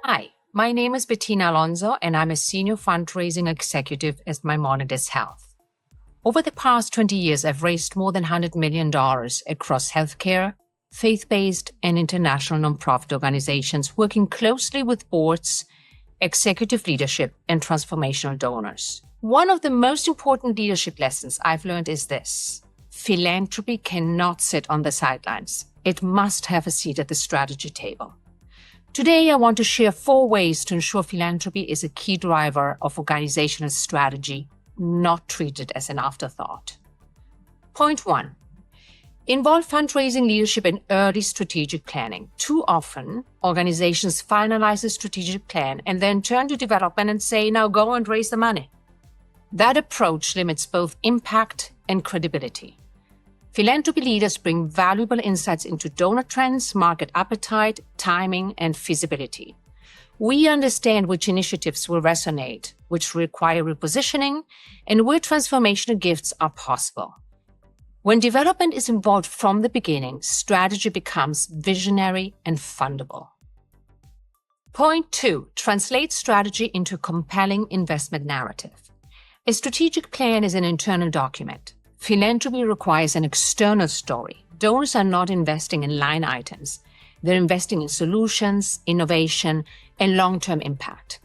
Hi, my name is Bettina Alonso, and I'm a senior fundraising executive at Maimonides Health. Over the past 20 years, I've raised more than $100 million across healthcare, faith-based, and international nonprofit organizations, working closely with boards, executive leadership, and transformational donors. One of the most important leadership lessons I've learned is this: philanthropy cannot sit on the sidelines. It must have a seat at the strategy table. Today, I want to share 4 ways to ensure philanthropy is a key driver of organizational strategy, not treated as an afterthought. Point 1. Involve fundraising leadership in early strategic planning. Too often, organizations finalize a strategic plan and then turn to development and say, now go and raise the money. That approach limits both impact and credibility. Philanthropy leaders bring valuable insights into donor trends, market appetite, timing, and feasibility. We understand which initiatives will resonate, which require repositioning, and where transformational gifts are possible. When development is involved from the beginning, strategy becomes visionary and fundable. Point 2. Translate strategy into a compelling investment narrative. A strategic plan is an internal document. Philanthropy requires an external story. Donors are not investing in line items. They're investing in solutions, innovation, and long-term impact.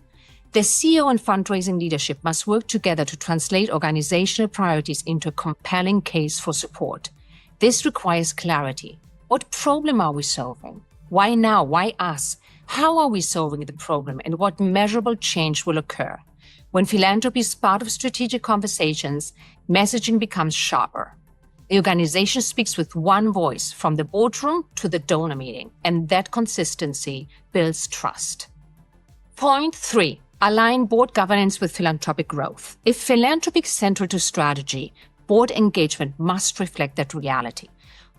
The CEO and fundraising leadership must work together to translate organizational priorities into a compelling case for support. This requires clarity. What problem are we solving? Why now? Why us? How are we solving the problem, and what measurable change will occur? When philanthropy is part of strategic conversations, messaging becomes sharper. The organization speaks with one voice from the boardroom to the donor meeting, and that consistency builds trust. Point 3. Align board governance with philanthropic growth. If philanthropy is central to strategy, board engagement must reflect that reality.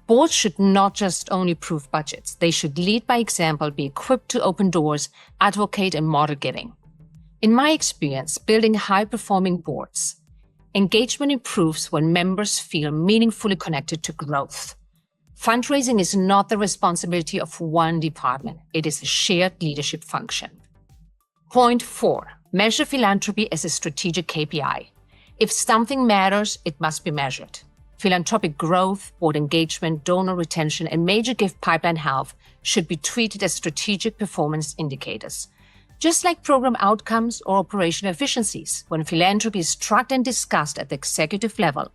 Boards should not just only approve budgets. They should lead by example, be equipped to open doors, advocate, and model giving. In my experience, building high-performing boards, engagement improves when members feel meaningfully connected to growth. Fundraising is not the responsibility of one department. It is a shared leadership function. Point 4. Measure philanthropy as a strategic KPI. If something matters, it must be measured. Philanthropic growth, board engagement, donor retention, and major gift pipeline health should be treated as strategic performance indicators. Just like program outcomes or operational efficiencies, when philanthropy is tracked and discussed at the executive level,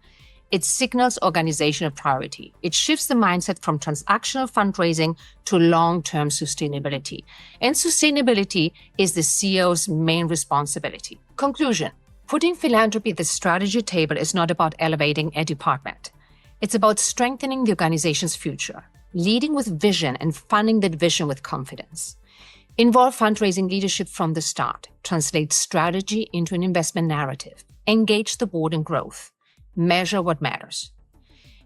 it signals organizational priority. It shifts the mindset from transactional fundraising to long-term sustainability. And sustainability is the CEO's main responsibility. Conclusion: putting philanthropy at the strategy table is not about elevating a department. It's about strengthening the organization's future, leading with vision and funding that vision with confidence. Involve fundraising leadership from the start. Translate strategy into an investment narrative. Engage the board in growth. Measure what matters.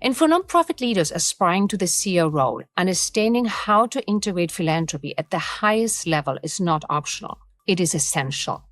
And for nonprofit leaders aspiring to the CEO role, understanding how to integrate philanthropy at the highest level is not optional. It is essential.